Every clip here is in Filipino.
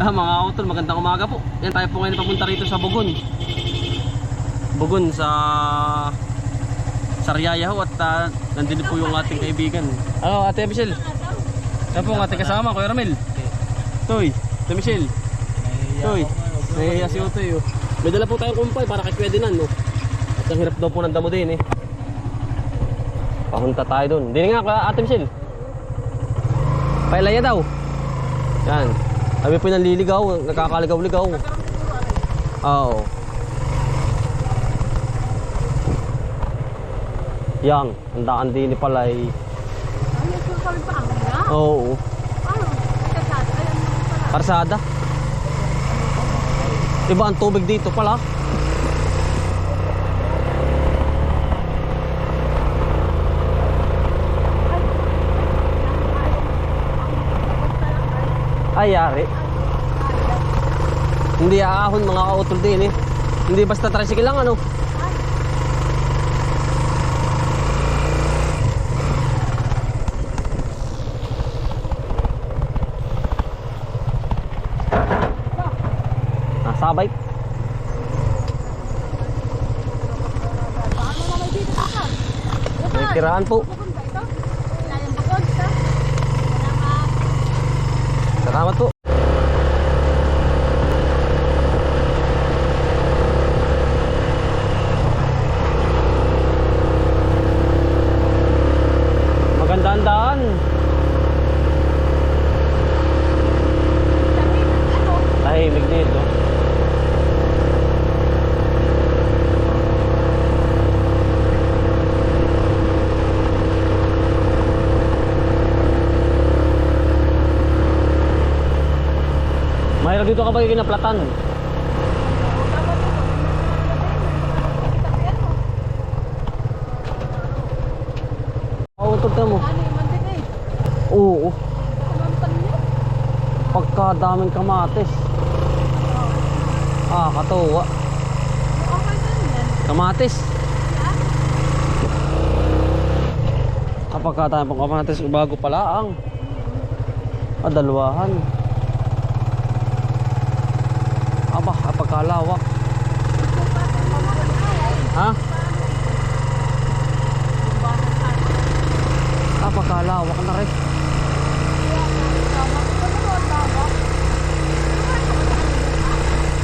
Mga utol, magandang umaga po. Yan, tayo po ngayon papunta rito sa Bugon. Bugon sa Sariaya ho. At nandito po yung ating kaibigan. Ano, Ate Michelle? Yan po ang ating kasama, Kuya Ramil. Toy, Ate Michelle. Toy, nahihiya si Utoy. May dala po tayong kumpay para kay Kwedinan, no? At ang hirap daw po ng damo din, eh. Papunta tayo dun. Hindi nga, Ate Michelle. Pailaya daw. Yan. Sabi po yung nanliligaw, nakakaligaw-ligaw. Oo. Yang, ang daan din ni Palay. Oo. Karsada. Iba ang tubig dito pala. Ay, yari. Hindi aahon mga kautol din, eh. Hindi basta tricycle lang, ano. Sabay. May tirahan po. Salamat po. Magandang daan. Tahimik dito. Mayroon dito kapag kinaplatan. Utod na mo. Oo. Pagkadaming kamatis. Katuwa. Kamatis. Pagkadaming pang kamatis, bago pala ang dalawahan. Aba, pagkalawak. Ha? Pagkalawak na rin.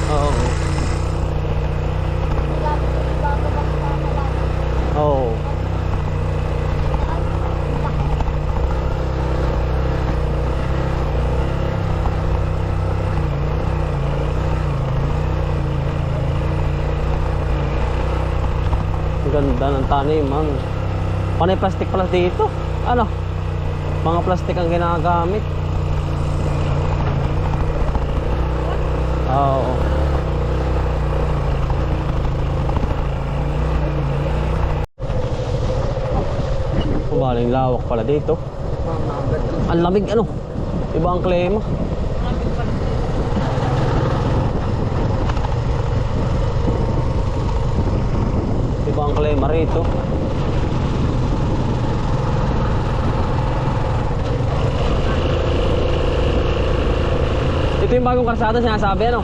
Oo. Oo. Ganda ng taniman. Panay plastic pala dito. Ano? Mga plastic ang ginagamit. Oo. Maling lawak pala dito. Ang lamig, ano? Iba ang klima. Iba ang klima rito. Ito yung bagong karsada sinasabi, ano?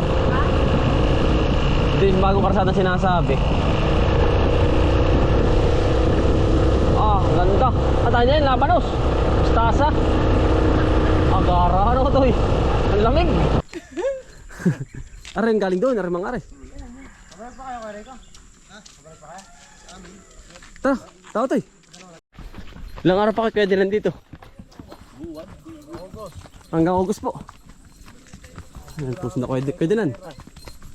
Ito yung bagong karsada sinasabi. Ganda. At ano yan, Labanos. Mustasa. Agara, ano to eh. Ang lamig. Arin, galing doon, arin mga arin. Kabayan pa kayo, kare ka? Ha? Kabayan pa kayo? Tara, tao to eh. Ilang araw pa kayo pwede nandito? Hanggang August po. Ayan po, sunda pwede nan.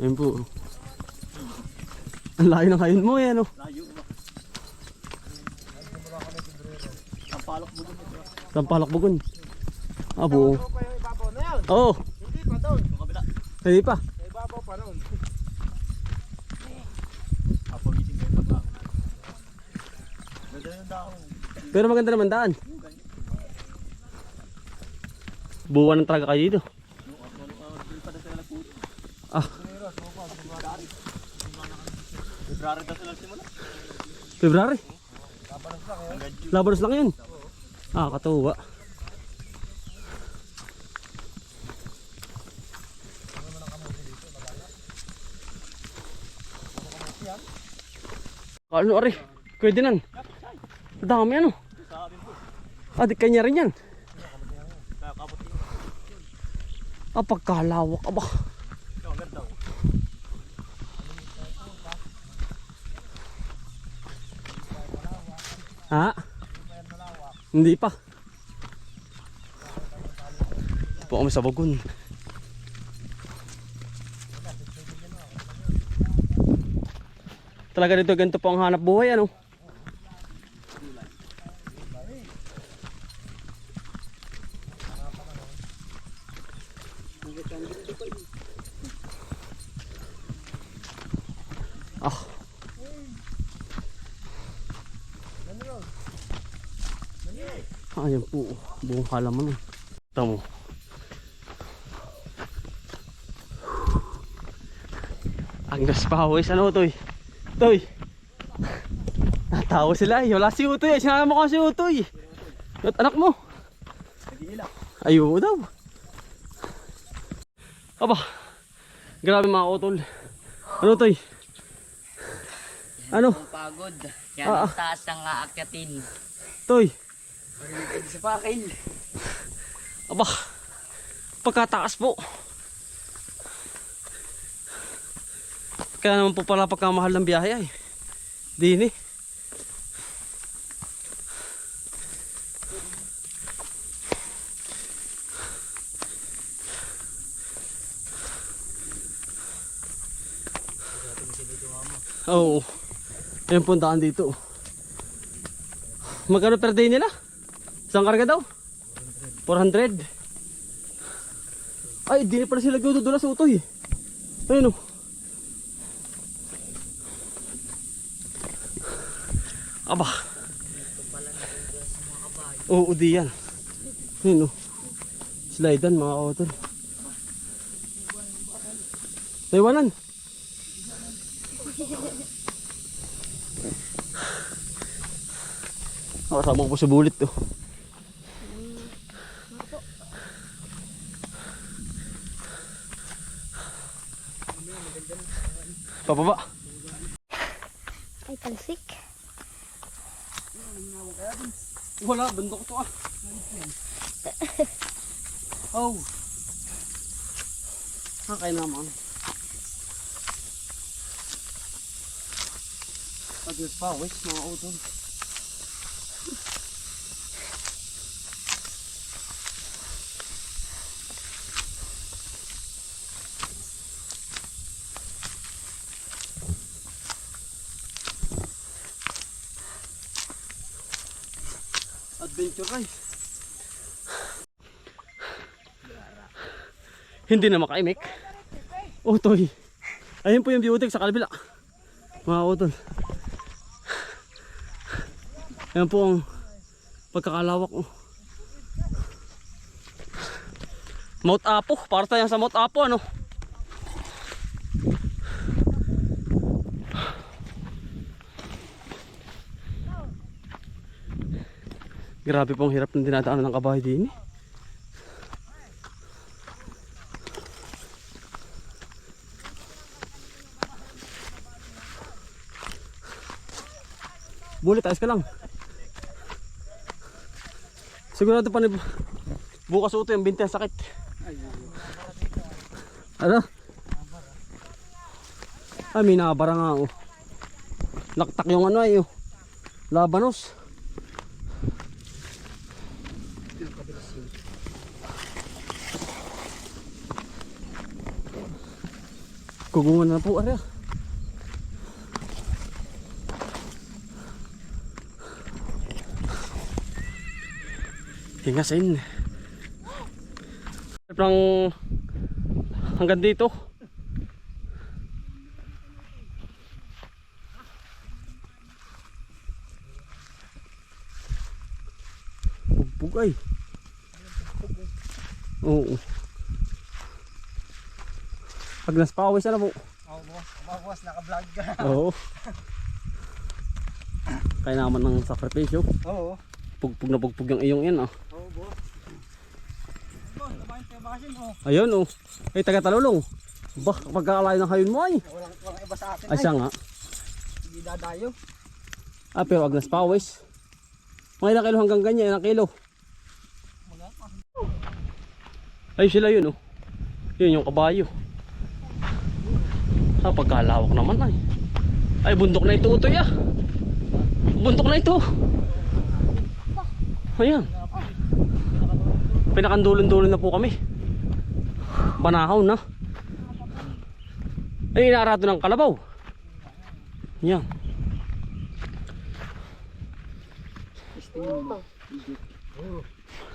Ayan po. Ang layo ng kayon mo yan, oh. Sampalok Bugon. Buo. Oo. Hindi pa doon. Hindi pa. May ibabaw pa noon. Pero maganda naman daan. Buwan ng traga kayo dito. February daw sila simula. February? Labanos lang yun. Katuwa. Ano ari? Pwede nan. Dami ano. Di kanya rin yan. Pagkalawak aba. Ha? Hindi pa. Po kami sa bagon. Talaga dito ganito po ang hanap buhay ano. Ayan po, buong halaman. Tamo. Agnes pawis, ano Utoy? Utoy! Natawa sila eh, wala si Utoy eh, sinama mo ka si Utoy. At anak mo? Ayaw daw. Aba, grabe mga utol. Ano Utoy? Ano? Pagod. Yan ang taas ang aakyatin. Utoy! Sa pakin. Aba, pagkataas po. Kaya naman po pala pagkamahal ng biyahe ay. Dini. Oo. Yan po ang daan dito. Magkano per day nila? Isang karga daw? 400. Ay, di na pala sila nagdudula sa Utoy. Ayun o. Aba. Oo, di yan. Ayun o. Slidean mga Utol. Taiwanan. Kasama ko po sa bulit to. Pababa. Ay, talsik. Wala, bundok to ah. Oh. Kaya naman. Agad pa, wait, mga utol. Adventure guys. Hindi na makaimik. Utoy. Ayun po yung biutik sa kalbila. Mga utol. Ayan po ang pagkakalawak. Mount Apo. Para tayo sa Mount Apo ano. Grabe pong hirap ng dinadaanan ng kabahay din eh. Bulit, ayos ka lang. Sigurado pa ni bukas uto yung binti ang sakit. Ano? Ay, may nabara nga oh. Naktak yung ano ay oh. Labanos. Kugungan na po, ari. Hingasin. Parang hanggang dito. Bugbog ay. Oo. Pag naspawis na po. Oo, boss, naka-vlog ka. Oo. Kaya naman ng sakripisyo. Oo. Pugpug na pugpug yung iyong yan ah. Oo, boss. Boss, nabahin kayo bakasin mo. Ayun oh. Ay taga Talulong. Bah, pagkakalayo ng hayon mo ay. Walang iba sa atin. Ay siya nga. Hindi dadayo. Ah, pero agnas pawis. Mga ilang kilo hanggang ganyan, ilang kilo. Ay, sila yun, oh. Yun yung kabayo. Ah, pagkalawak naman ay. Ay, bundok na ito, utoy ah. Bundok na ito. Ayan. Pinakandulon-dulon na po kami. Banahaw na. Ay, inaarato ng kalabaw. Yan.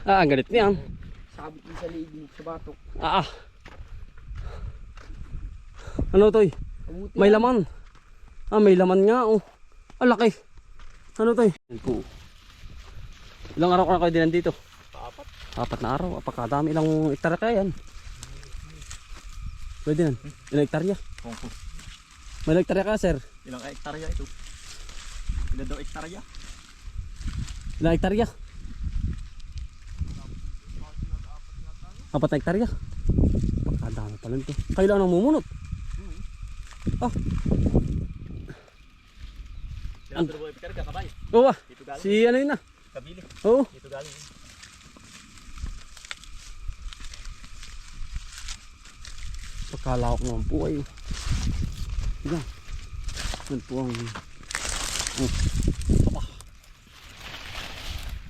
Ah, ang galit niyan. Sabit din sa liig mo, sa batok. Ah, ah. Ano to? May laman. Ah, may laman nga oh. Ah, laki. Ano to? Yan po. Ilang araw ka na kayo din nandito? Apat na araw. Apakadami. Ilang hektarya kaya yan? Pwede yan. Ilang hektarya? May ilang hektarya ka, sir? Ilang hektarya ito? Ilan daw hektarya? Ilang hektarya? Apat na hektarya? Apakadami pala nito. Kayo lang nang mumunot? Ah. Ilang daw hektarya ka, kabay? Oo ah. Dito galing? Si ano yun ah? Kabili. Oo. Dito galing. Pagkalawak naman po ay. Yan. Yan po ang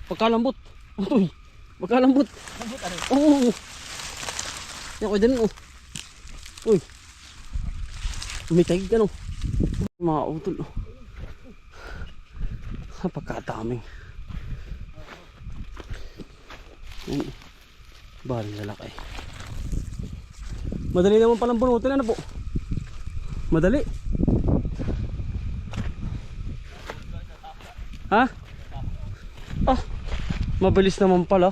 pagkalambot. Utoy. Pagkalambot. Lambot ano? Oo. Yan ko din oh. Uy. Umitay ka no. Mga utol oh. Pagkadami. Baling lalaki. Madali naman palang bunutin ano po. Madali. Ha? Ah, mabilis naman pala.